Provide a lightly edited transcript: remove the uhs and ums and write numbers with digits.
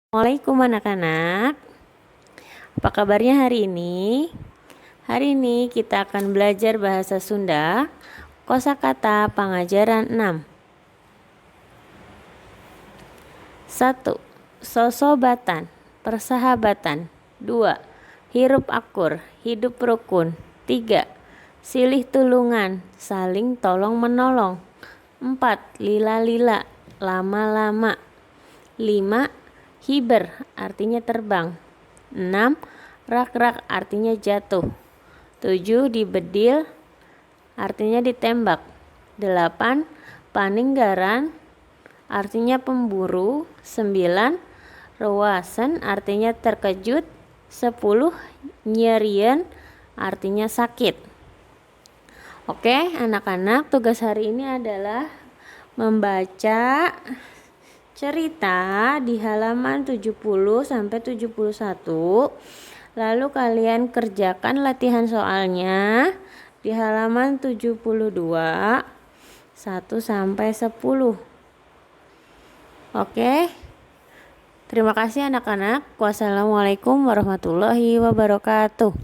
Assalamualaikum anak-anak. Apa kabarnya hari ini? Hari ini kita akan belajar bahasa Sunda, kosakata pengajaran 6. 1. Sosobatan, persahabatan. 2. Hirup akur, hidup rukun. 3. Silih tulungan, saling tolong menolong. 4. Lila-lila, lama-lama. 5. Hiber artinya terbang. 6. Rak-rak artinya jatuh. 7. Dibedil artinya ditembak. 8. Paninggaran artinya pemburu. 9. Rewasen artinya terkejut. 10. Nyerian artinya sakit. Oke, anak-anak, tugas hari ini adalah membaca cerita di halaman 70 sampai 71. Lalu kalian kerjakan latihan soalnya di halaman 72 1 sampai 10. Oke. Terima kasih anak-anak. Wassalamualaikum warahmatullahi wabarakatuh.